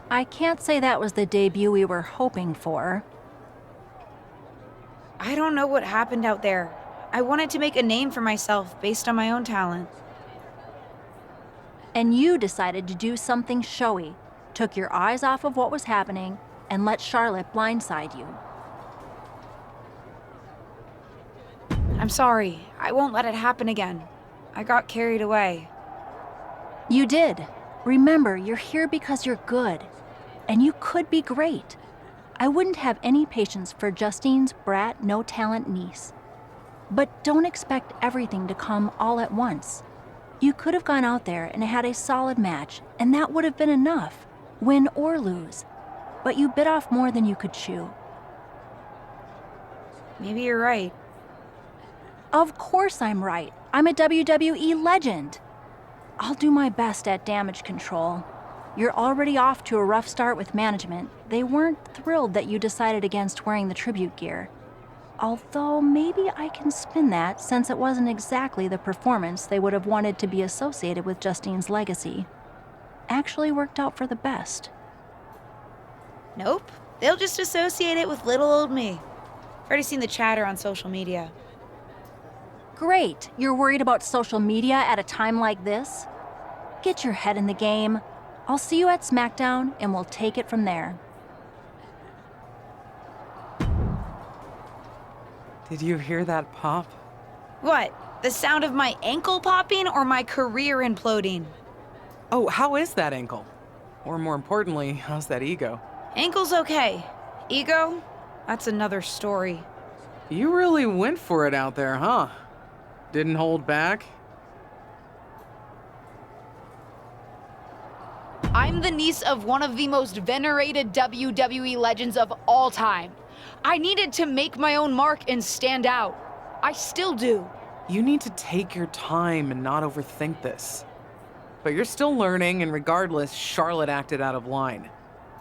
I can't say that was the debut we were hoping for. I don't know what happened out there. I wanted to make a name for myself based on my own talent. And you decided to do something showy, took your eyes off of what was happening, and let Charlotte blindside you. I'm sorry. I won't let it happen again. I got carried away. You did. Remember, you're here because you're good. And you could be great. I wouldn't have any patience for Justine's brat, no-talent niece. But don't expect everything to come all at once. You could have gone out there and had a solid match, and that would have been enough, win or lose. But you bit off more than you could chew. Maybe you're right. Of course I'm right. I'm a WWE legend. I'll do my best at damage control. You're already off to a rough start with management. They weren't thrilled that you decided against wearing the tribute gear. Although maybe I can spin that since it wasn't exactly the performance they would have wanted to be associated with Justine's legacy. Actually worked out for the best. Nope. They'll just associate it with little old me. Already seen the chatter on social media. Great. You're worried about social media at a time like this? Get your head in the game. I'll see you at SmackDown and we'll take it from there. Did you hear that pop? What? The sound of my ankle popping or my career imploding? Oh, how is that ankle? Or more importantly, how's that ego? Ankle's okay. Ego? That's another story. You really went for it out there, huh? Didn't hold back? I'm the niece of one of the most venerated WWE legends of all time. I needed to make my own mark and stand out. I still do. You need to take your time and not overthink this. But you're still learning, and regardless, Charlotte acted out of line.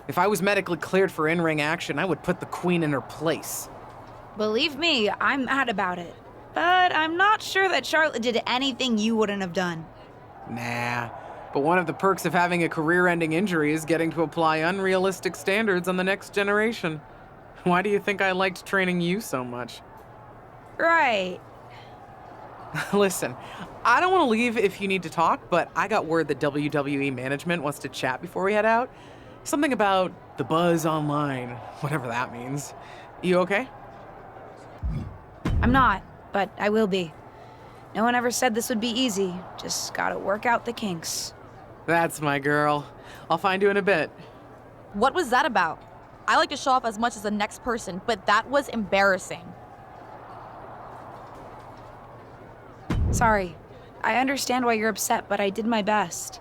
If I was medically cleared for in-ring action, I would put the queen in her place. Believe me, I'm mad about it. But I'm not sure that Charlotte did anything you wouldn't have done. Nah, but one of the perks of having a career-ending injury is getting to apply unrealistic standards on the next generation. Why do you think I liked training you so much? Right. Listen, I don't want to leave if you need to talk, but I got word that WWE management wants to chat before we head out. Something about the buzz online, whatever that means. You okay? I'm not, but I will be. No one ever said this would be easy. Just gotta work out the kinks. That's my girl. I'll find you in a bit. What was that about? I like to show off as much as the next person, but that was embarrassing. Sorry. I understand why you're upset, but I did my best.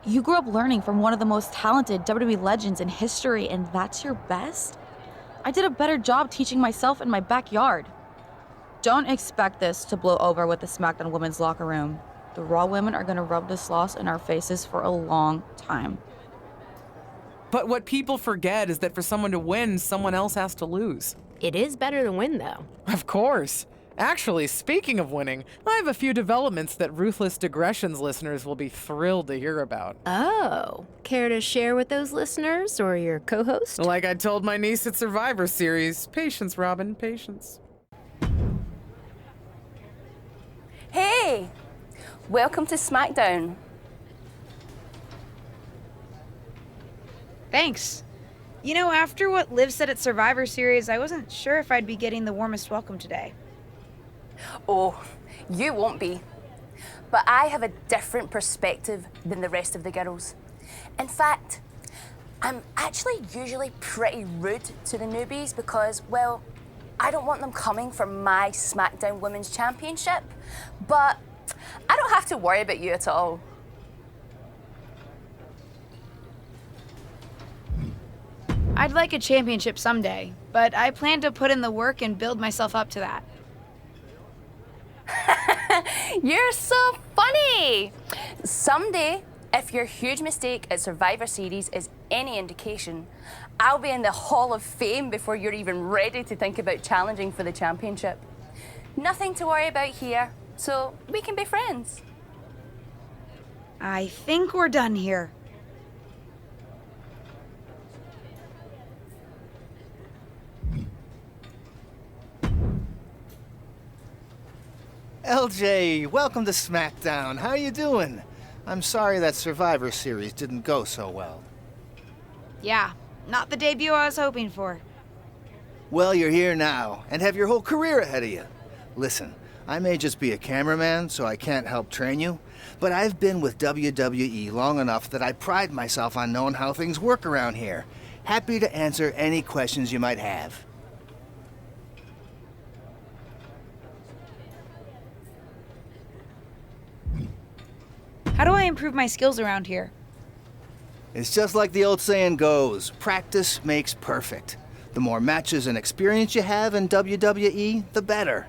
You grew up learning from one of the most talented WWE legends in history, and that's your best? I did a better job teaching myself in my backyard. Don't expect this to blow over with the SmackDown women's locker room. The Raw women are gonna rub this loss in our faces for a long time. But what people forget is that for someone to win, someone else has to lose. It is better to win, though. Of course. Actually, speaking of winning, I have a few developments that Ruthless Digressions listeners will be thrilled to hear about. Oh, care to share with those listeners or your co-host? Like I told my niece at Survivor Series, patience, Robin, patience. Hey! Welcome to SmackDown. Thanks. You know, after what Liv said at Survivor Series, I wasn't sure if I'd be getting the warmest welcome today. Oh, you won't be. But I have a different perspective than the rest of the girls. In fact, I'm actually usually pretty rude to the newbies because, well, I don't want them coming for my SmackDown Women's Championship, but I don't have to worry about you at all. I'd like a championship someday, but I plan to put in the work and build myself up to that. You're so funny! Someday, if your huge mistake at Survivor Series is any indication, I'll be in the Hall of Fame before you're even ready to think about challenging for the championship. Nothing to worry about here, so we can be friends. I think we're done here. LJ, welcome to SmackDown. How you doing? I'm sorry that Survivor Series didn't go so well. Yeah, not the debut I was hoping for. Well, you're here now, and have your whole career ahead of you. Listen, I may just be a cameraman, so I can't help train you, but I've been with WWE long enough that I pride myself on knowing how things work around here. Happy to answer any questions you might have. How do I improve my skills around here? It's just like the old saying goes, practice makes perfect. The more matches and experience you have in WWE, the better.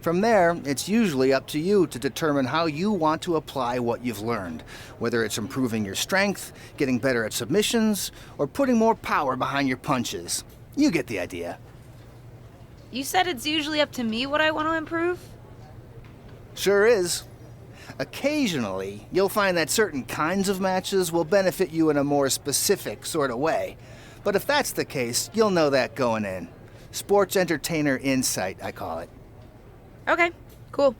From there, it's usually up to you to determine how you want to apply what you've learned, whether it's improving your strength, getting better at submissions, or putting more power behind your punches. You get the idea. You said it's usually up to me what I want to improve? Sure is. Occasionally, you'll find that certain kinds of matches will benefit you in a more specific sort of way. But if that's the case, you'll know that going in. Sports entertainer insight, I call it. Okay, cool.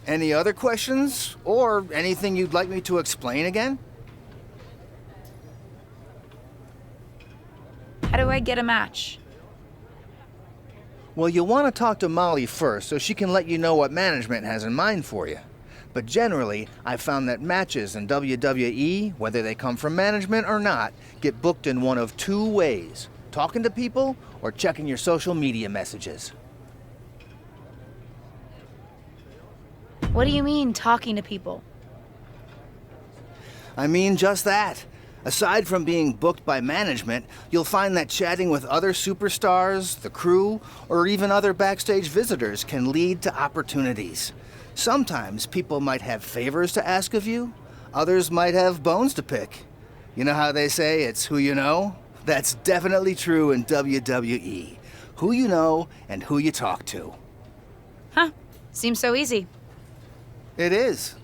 Any other questions? Or anything you'd like me to explain again? How do I get a match? Well, you'll want to talk to Molly first so she can let you know what management has in mind for you. But generally, I've found that matches in WWE, whether they come from management or not, get booked in one of two ways: talking to people or checking your social media messages. What do you mean, talking to people? I mean just that. Aside from being booked by management, you'll find that chatting with other superstars, the crew, or even other backstage visitors can lead to opportunities. Sometimes people might have favors to ask of you, others might have bones to pick. You know how they say it's who you know? That's definitely true in WWE. Who you know and who you talk to. Huh, seems so easy. It is.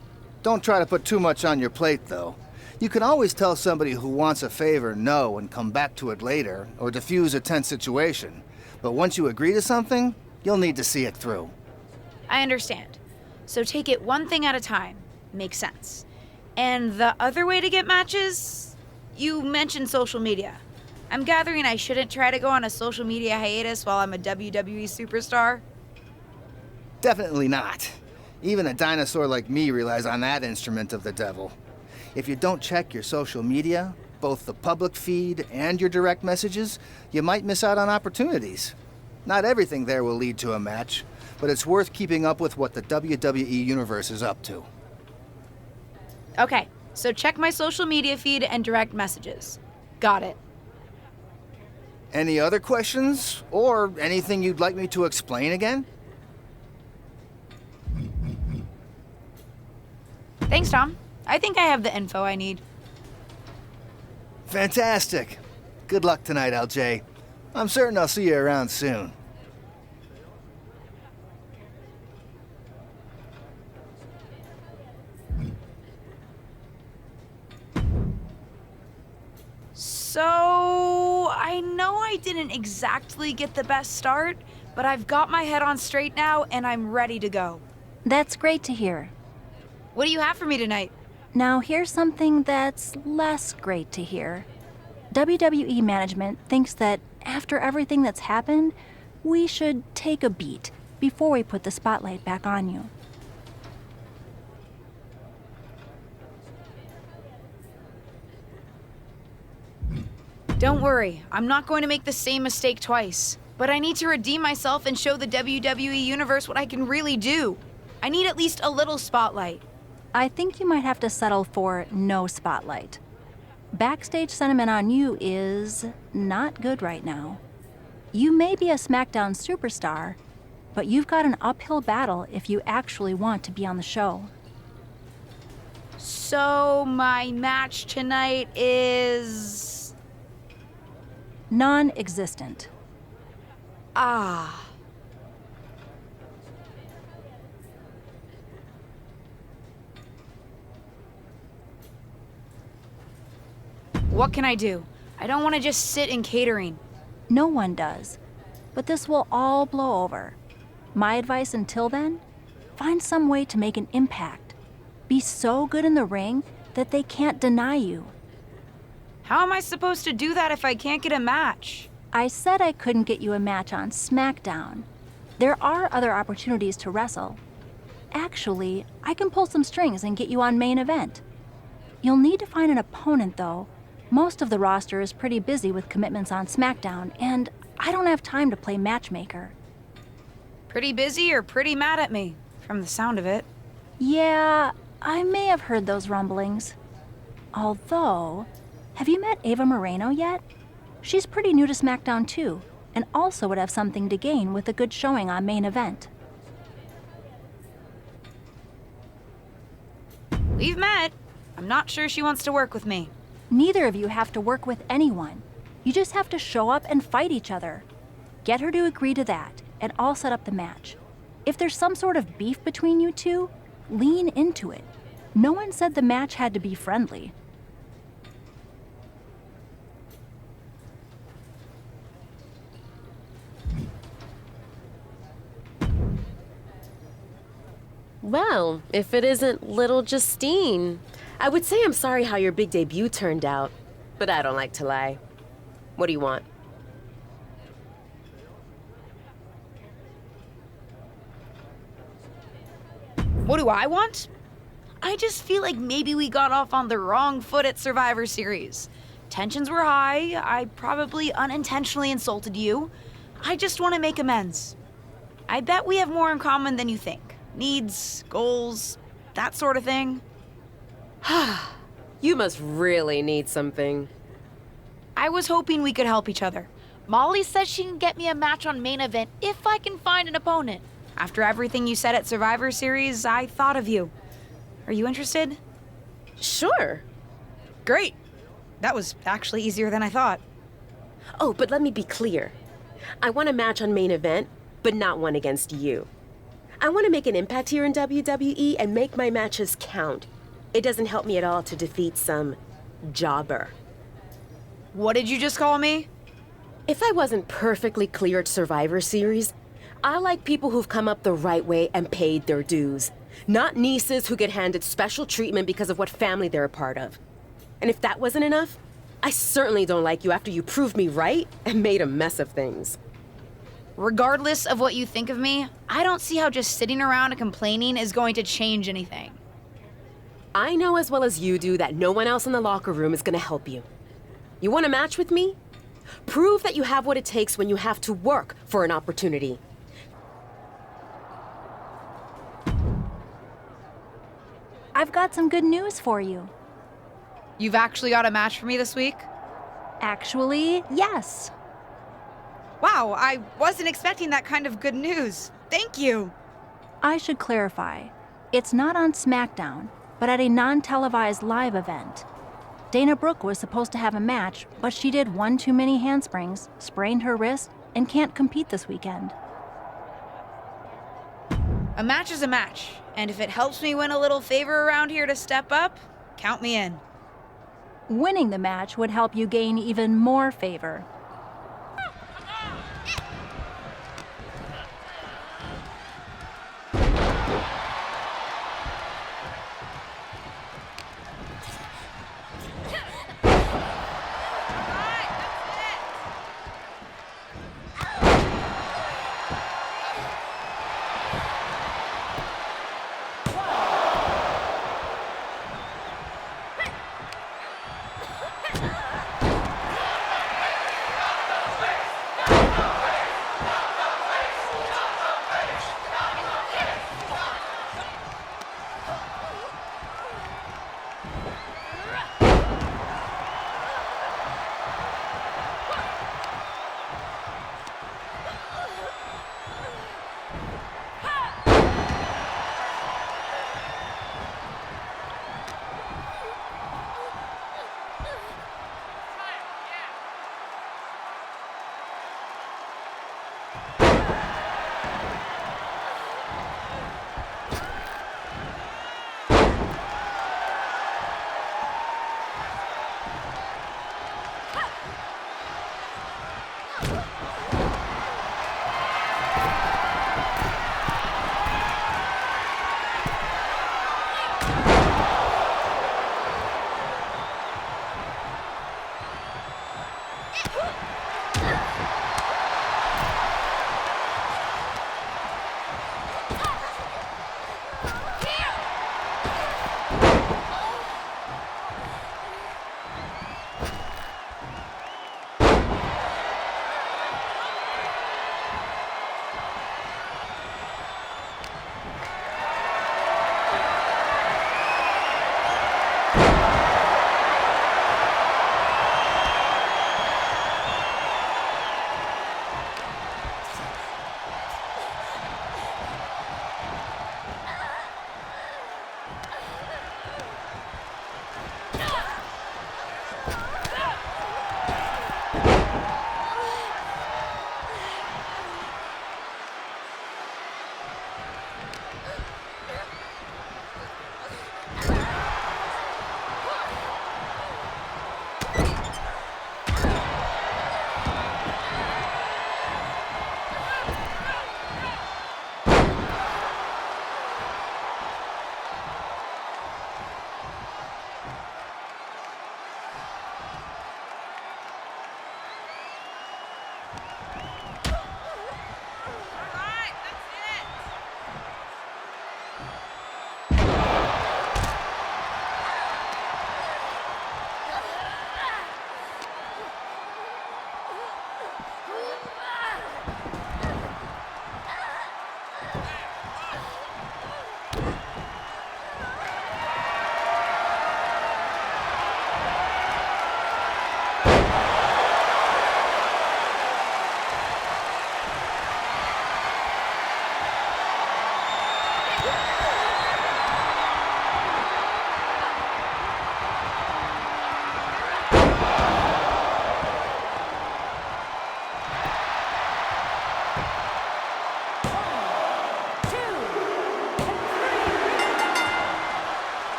Don't try to put too much on your plate, though. You can always tell somebody who wants a favor no and come back to it later, or diffuse a tense situation. But once you agree to something, you'll need to see it through. I understand. So take it one thing at a time. Makes sense. And the other way to get matches? You mentioned social media. I'm gathering I shouldn't try to go on a social media hiatus while I'm a WWE superstar? Definitely not. Even a dinosaur like me relies on that instrument of the devil. If you don't check your social media, both the public feed and your direct messages, you might miss out on opportunities. Not everything there will lead to a match, but it's worth keeping up with what the WWE Universe is up to. Okay, so check my social media feed and direct messages. Got it. Any other questions? Or anything you'd like me to explain again? Thanks, Tom. I think I have the info I need. Fantastic. Good luck tonight, LJ. I'm certain I'll see you around soon. So, I know I didn't exactly get the best start, but I've got my head on straight now and I'm ready to go. That's great to hear. What do you have for me tonight? Now, here's something that's less great to hear. WWE management thinks that after everything that's happened, we should take a beat before we put the spotlight back on you. Don't worry, I'm not going to make the same mistake twice. But I need to redeem myself and show the WWE Universe what I can really do. I need at least a little spotlight. I think you might have to settle for no spotlight. Backstage sentiment on you is not good right now. You may be a SmackDown superstar, but you've got an uphill battle if you actually want to be on the show. So, my match tonight is... Non-existent. Ah. What can I do? I don't want to just sit in catering. No one does. But this will all blow over. My advice until then? find some way to make an impact. Be so good in the ring that they can't deny you. How am I supposed to do that if I can't get a match? I said I couldn't get you a match on SmackDown. There are other opportunities to wrestle. Actually, I can pull some strings and get you on main event. You'll need to find an opponent, though. Most of the roster is pretty busy with commitments on SmackDown, and I don't have time to play matchmaker. Pretty busy or pretty mad at me, from the sound of it. Yeah, I may have heard those rumblings. Although, have you met Ava Moreno yet? She's pretty new to SmackDown too, and also would have something to gain with a good showing on main event. We've met. I'm not sure she wants to work with me. Neither of you have to work with anyone. You just have to show up and fight each other. Get her to agree to that, and I'll set up the match. If there's some sort of beef between you two, lean into it. No one said the match had to be friendly. Well, if it isn't little Justine, I would say I'm sorry how your big debut turned out, but I don't like to lie. What do you want? What do I want? I just feel like maybe we got off on the wrong foot at Survivor Series. Tensions were high. I probably unintentionally insulted you. I just want to make amends. I bet we have more in common than you think. Needs, goals, that sort of thing. You must really need something. I was hoping we could help each other. Molly says she can get me a match on main event if I can find an opponent. After everything you said at Survivor Series, I thought of you. Are you interested? Sure. Great. That was actually easier than I thought. Oh, but let me be clear. I want a match on main event, but not one against you. I want to make an impact here in WWE and make my matches count. It doesn't help me at all to defeat some jobber. What did you just call me? If I wasn't perfectly clear at Survivor Series, I like people who've come up the right way and paid their dues. Not nieces who get handed special treatment because of what family they're a part of. And if that wasn't enough, I certainly don't like you after you proved me right and made a mess of things. Regardless of what you think of me, I don't see how just sitting around and complaining is going to change anything. I know as well as you do that no one else in the locker room is gonna help you. You want a match with me? Prove that you have what it takes when you have to work for an opportunity. I've got some good news for you. You've actually got a match for me this week? Actually, yes. Wow, I wasn't expecting that kind of good news. Thank you. I should clarify. It's not on SmackDown, but at a non-televised live event. Dana Brooke was supposed to have a match, but she did one too many handsprings, sprained her wrist, and can't compete this weekend. A match is a match, and if it helps me win a little favor around here to step up, count me in. Winning the match would help you gain even more favor.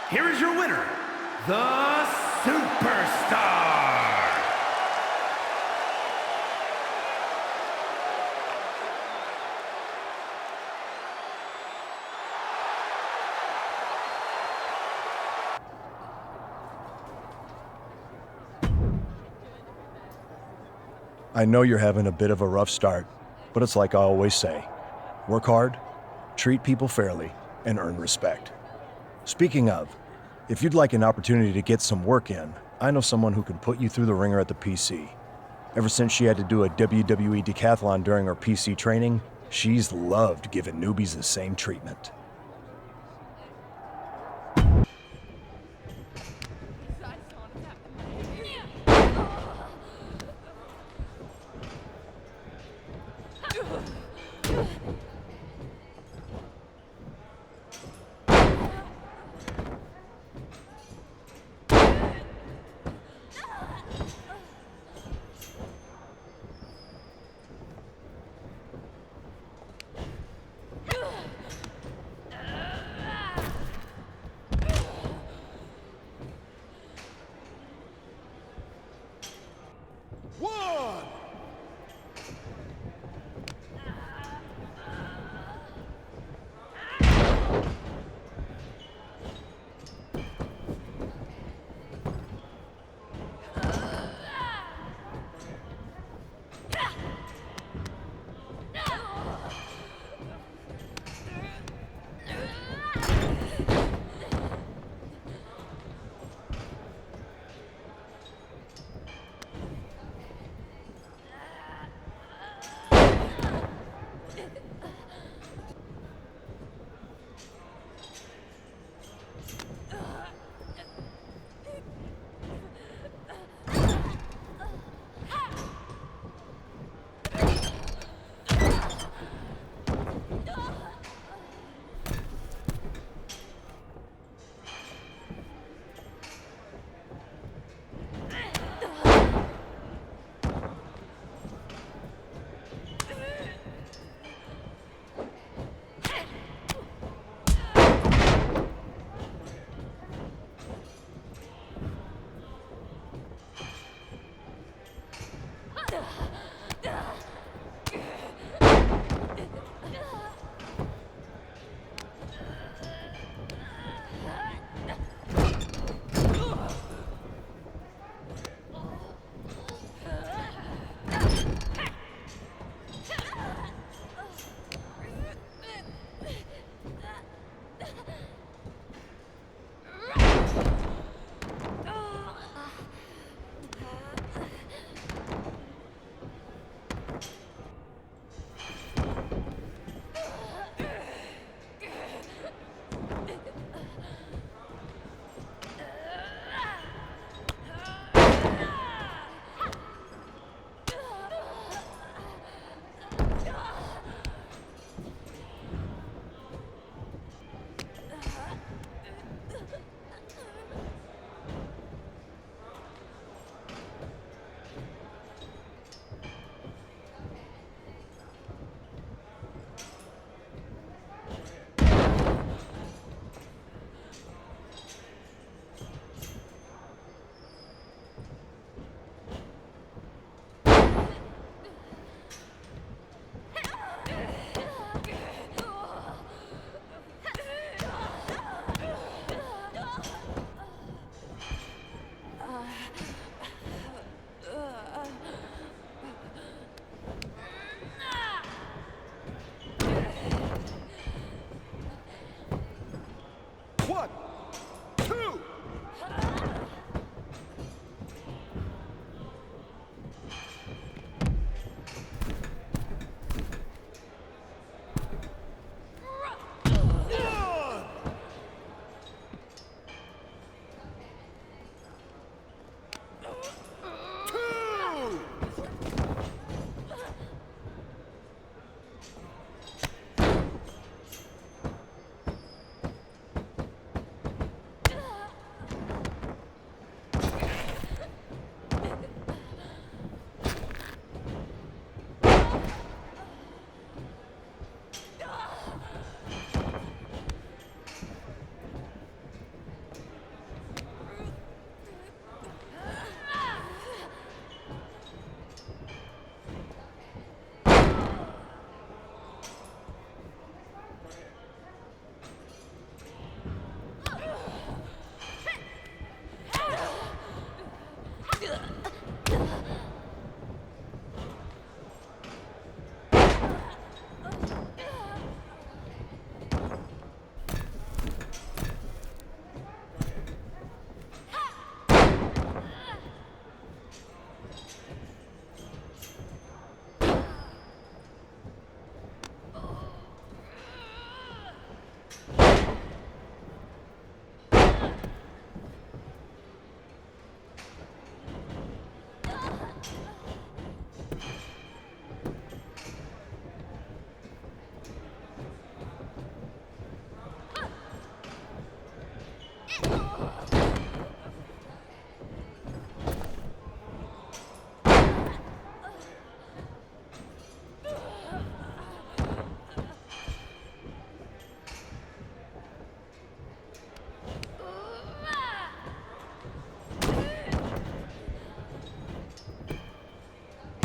here is your winner, the Superstar. I know you're having a bit of a rough start, but it's like I always say, work hard, treat people fairly, and earn respect. Speaking of, if you'd like an opportunity to get some work in, I know someone who can put you through the ringer at the PC. Ever since she had to do a WWE decathlon during her PC training, she's loved giving newbies the same treatment.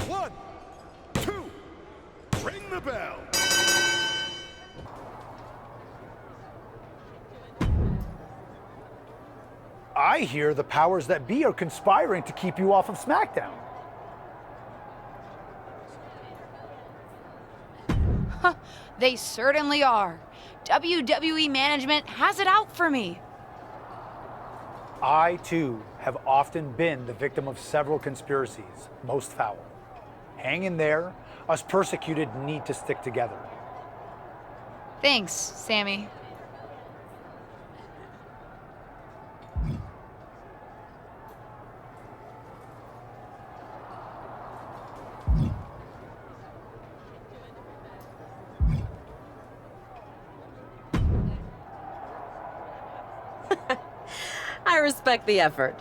One, two, ring the bell. I hear the powers that be are conspiring to keep you off of SmackDown. They certainly are. WWE management has it out for me. I, too, have often been the victim of several conspiracies, most foul. Hang in there. Us persecuted need to stick together. Thanks, Sammy. I respect the effort.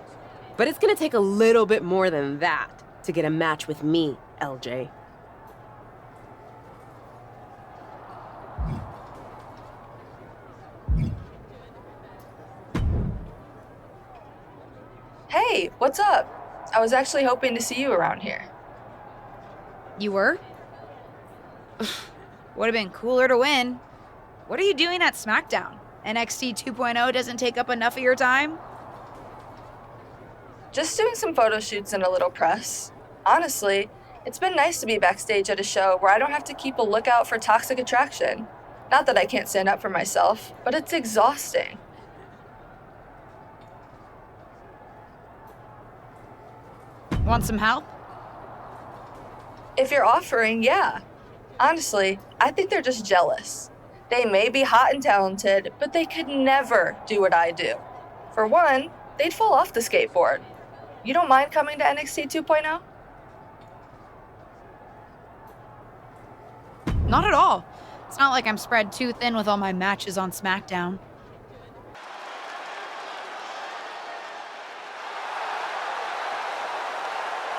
But it's gonna take a little bit more than that to get a match with me, LJ. Hey, what's up? I was actually hoping to see you around here. You were? Would have been cooler to win. What are you doing at SmackDown? NXT 2.0 doesn't take up enough of your time? Just doing some photo shoots and a little press. Honestly, it's been nice to be backstage at a show where I don't have to keep a lookout for toxic attraction. Not that I can't stand up for myself, but it's exhausting. Want some help? If you're offering, yeah. Honestly, I think they're just jealous. They may be hot and talented, but they could never do what I do. For one, they'd fall off the skateboard. You don't mind coming to NXT 2.0? Not at all. It's not like I'm spread too thin with all my matches on SmackDown.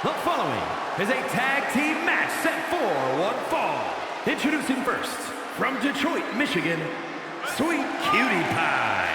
The following is a tag team match set for one fall. Introducing first, from Detroit, Michigan, Sweet Cutie Pie.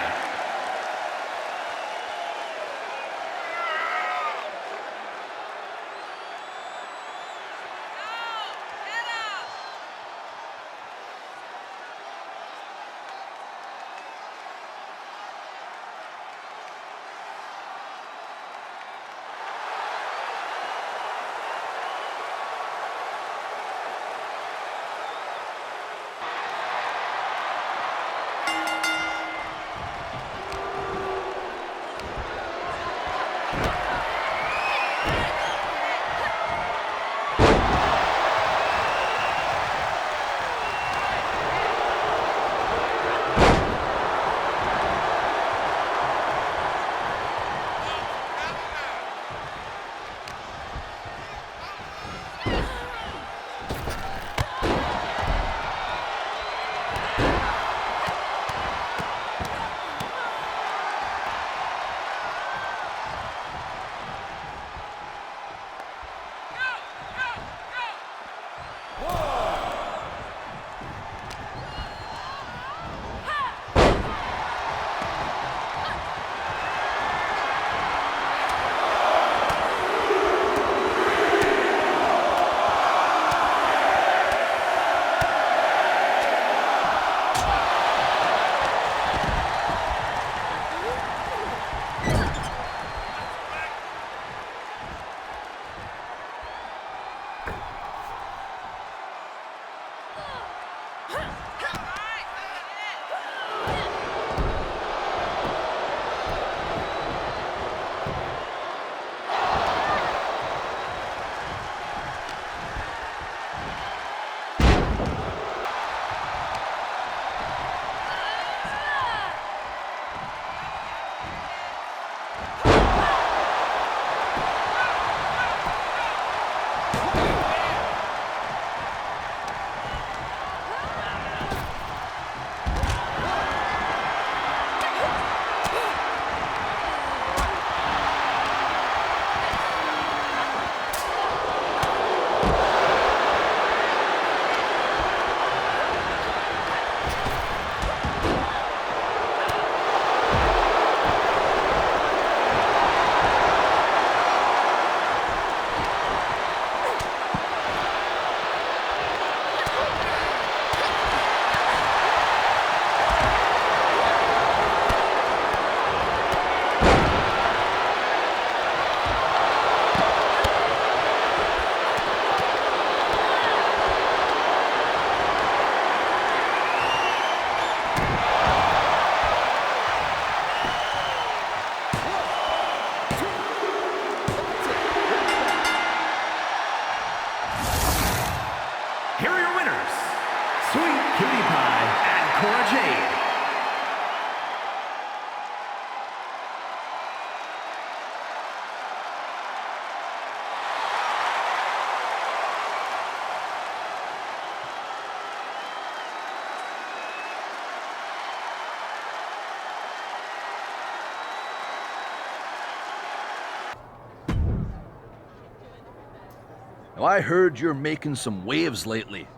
Now, I heard you're making some waves lately.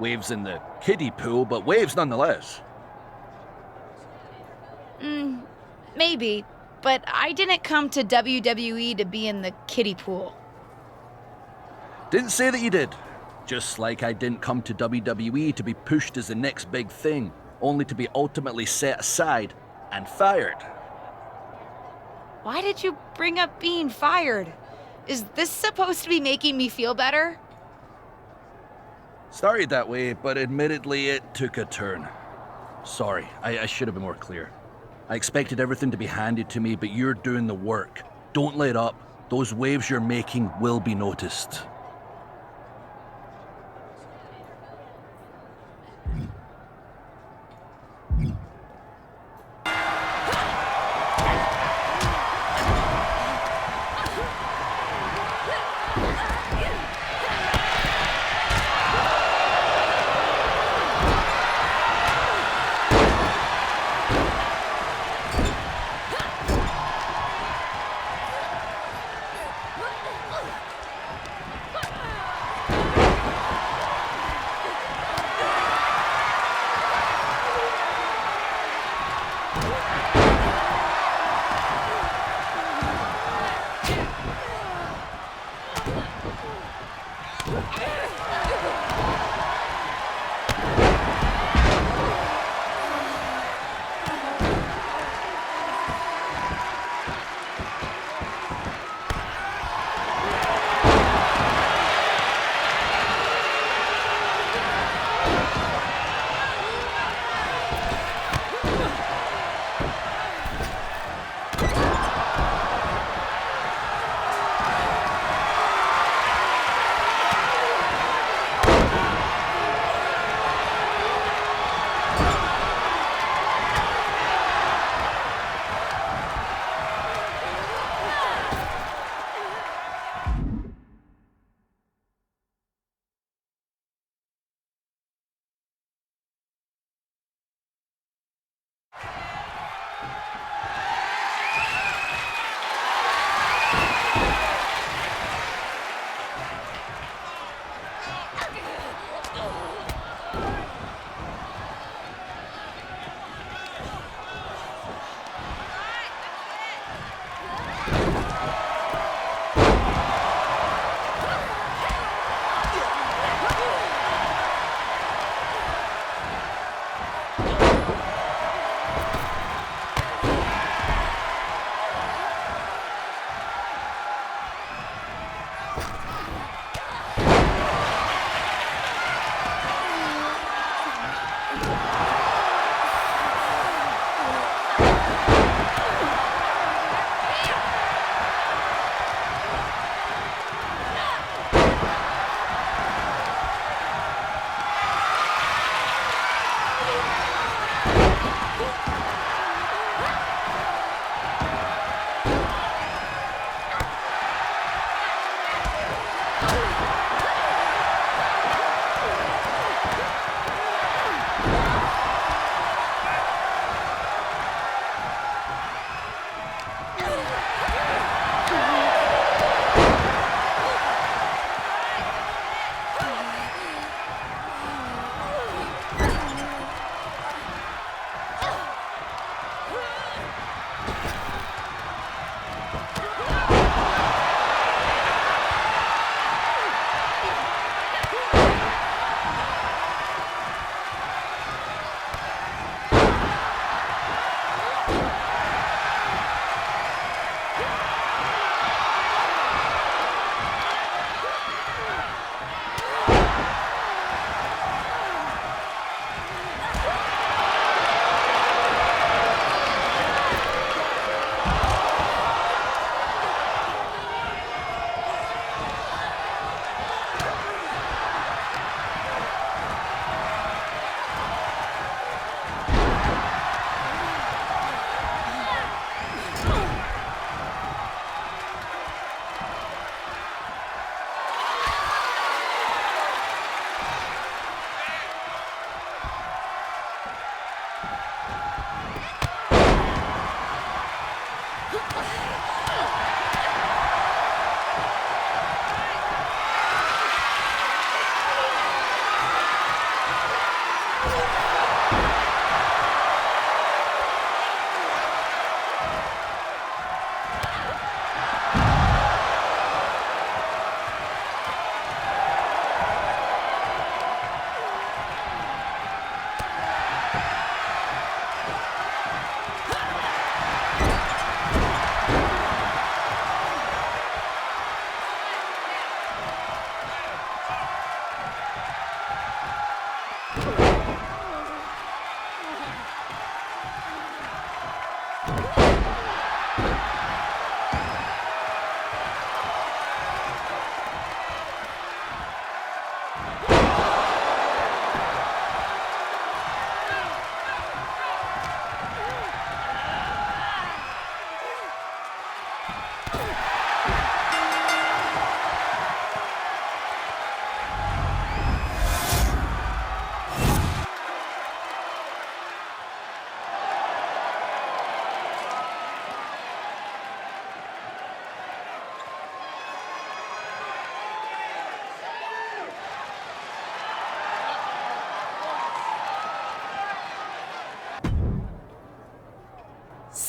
Waves in the kiddie pool, but waves nonetheless. Maybe, but I didn't come to WWE to be in the kiddie pool. Didn't say that you did. Just like I didn't come to WWE to be pushed as the next big thing, only to be ultimately set aside and fired. Why did you bring up being fired? Is this supposed to be making me feel better? Started that way, but admittedly it took a turn. Sorry, I should have been more clear. I expected everything to be handed to me, but you're doing the work. Don't let up. Those waves you're making will be noticed.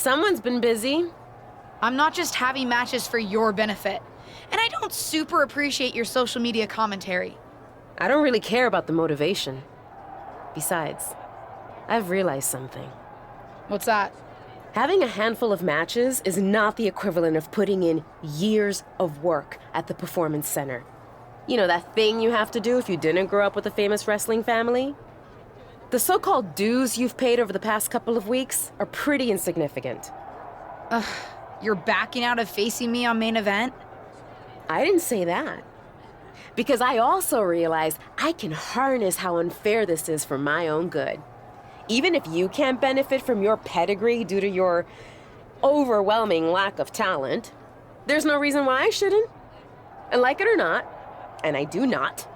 Someone's been busy. I'm not just having matches for your benefit. And I don't super appreciate your social media commentary. I don't really care about the motivation. Besides, I've realized something. What's that? Having a handful of matches is not the equivalent of putting in years of work at the Performance Center. You know, that thing you have to do if you didn't grow up with a famous wrestling family? The so-called dues you've paid over the past couple of weeks are pretty insignificant. You're backing out of facing me on main event? I didn't say that. Because I also realized I can harness how unfair this is for my own good. Even if you can't benefit from your pedigree due to your overwhelming lack of talent, there's no reason why I shouldn't. And like it or not, and I do not,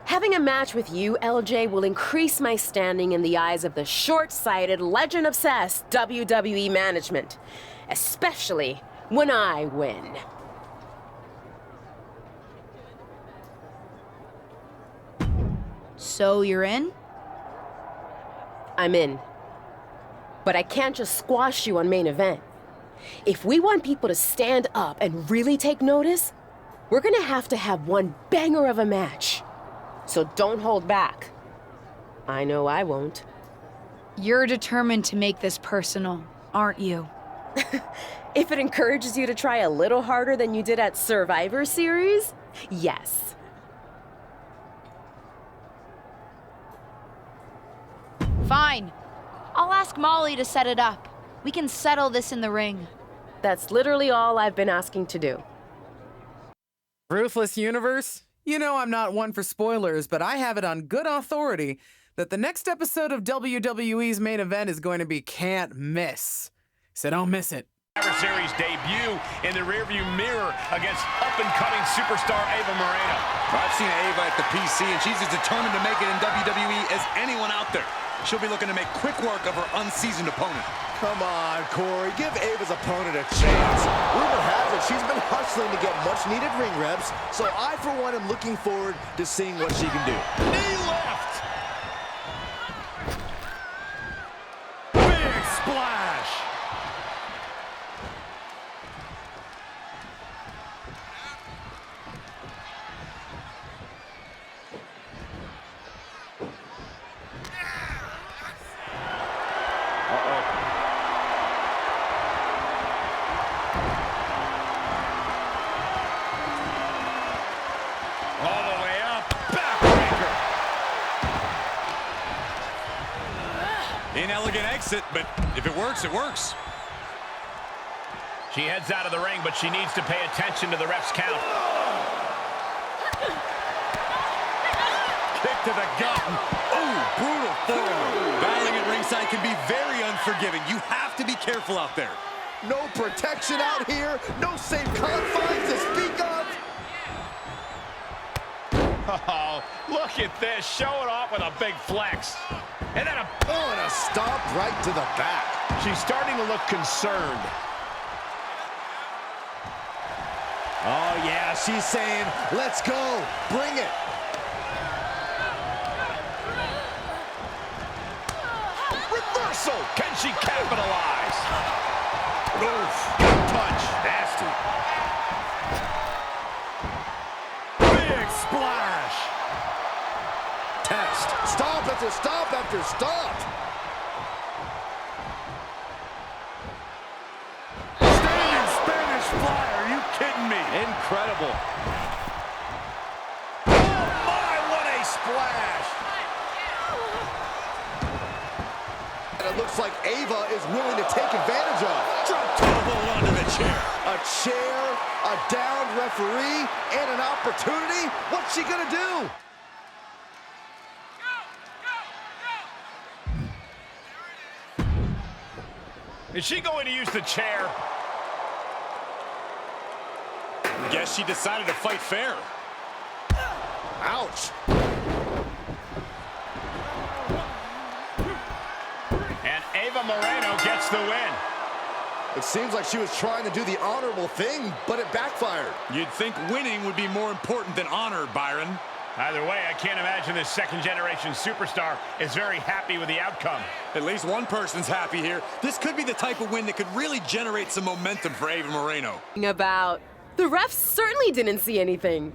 having a match with you, LJ, will increase my standing in the eyes of the short-sighted, legend-obsessed WWE management, especially when I win. So you're in? I'm in. But I can't just squash you on main event. If we want people to stand up and really take notice, we're gonna have to have one banger of a match. So don't hold back. I know I won't. You're determined to make this personal, aren't you? If it encourages you to try a little harder than you did at Survivor Series, yes. Fine. I'll ask Molly to set it up. We can settle this in the ring. That's literally all I've been asking to do. Ruthless Universe? You know I'm not one for spoilers, but I have it on good authority that the next episode of WWE's main event is going to be can't miss. So don't miss it. Survivor Series debut in the rearview mirror against up-and-coming superstar Ava Moreno. I've seen Ava at the PC, and she's as determined to make it in WWE as anyone out there. She'll be looking to make quick work of her unseasoned opponent. Come on, Corey. Give Ava's opponent a chance. Rumor has it she's been hustling to get much-needed ring reps, so I, for one, am looking forward to seeing what she can do. Knee left! Big splash! Inelegant exit, but if it works, it works. She heads out of the ring, but she needs to pay attention to the ref's count. Kick to the gut. Ooh, brutal forearm. Battling at ringside can be very unforgiving. You have to be careful out there. No protection out here. No safe confines to speak of. Oh, look at this. Showing off with a big flex. And then and a stomp right to the back. She's starting to look concerned. Oh, yeah, she's saying, let's go. Bring it. Reversal. Can she capitalize? Oof. Good punch. Nasty. Big splash. Test. Stomp after stomp after stomp. Standing Spanish fly. Are you kidding me? Incredible. Oh, my, what a splash. And it looks like Ava is willing to take advantage of. Drop toe hold onto the chair. A chair, a downed referee, and an opportunity. What's she gonna do? Is she going to use the chair? Guess she decided to fight fair. Ouch. And Ava Moreno gets the win. It seems like she was trying to do the honorable thing, but it backfired. You'd think winning would be more important than honor, Byron. Either way, I can't imagine this second-generation superstar is very happy with the outcome. At least one person's happy here. This could be the type of win that could really generate some momentum for Ava Moreno. About. The refs certainly didn't see anything.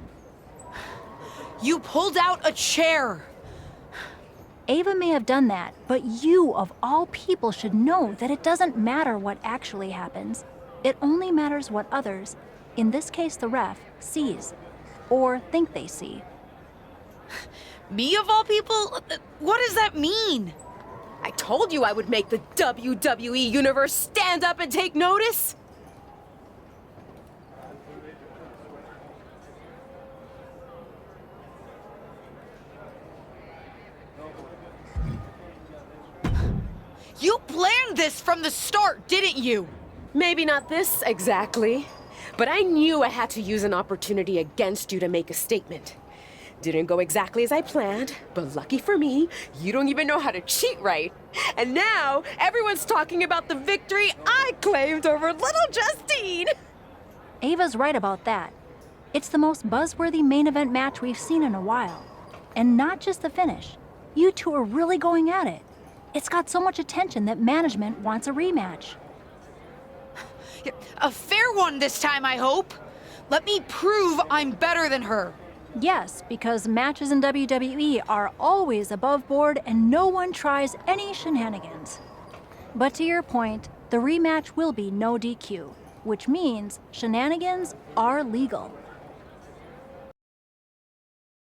You pulled out a chair. Ava may have done that, but you, of all people, should know that it doesn't matter what actually happens. It only matters what others, in this case the ref, sees, or think they see. Me, of all people? What does that mean? I told you I would make the WWE Universe stand up and take notice. You planned this from the start, didn't you? Maybe not this exactly, but I knew I had to use an opportunity against you to make a statement. Didn't go exactly as I planned, but lucky for me, you don't even know how to cheat right. And now, everyone's talking about the victory I claimed over little Justine. Ava's right about that. It's the most buzzworthy main event match we've seen in a while. And not just the finish. You two are really going at it. It's got so much attention that management wants a rematch. A fair one this time, I hope. Let me prove I'm better than her. Yes, because matches in WWE are always above board and no one tries any shenanigans. But to your point, the rematch will be no DQ, which means shenanigans are legal.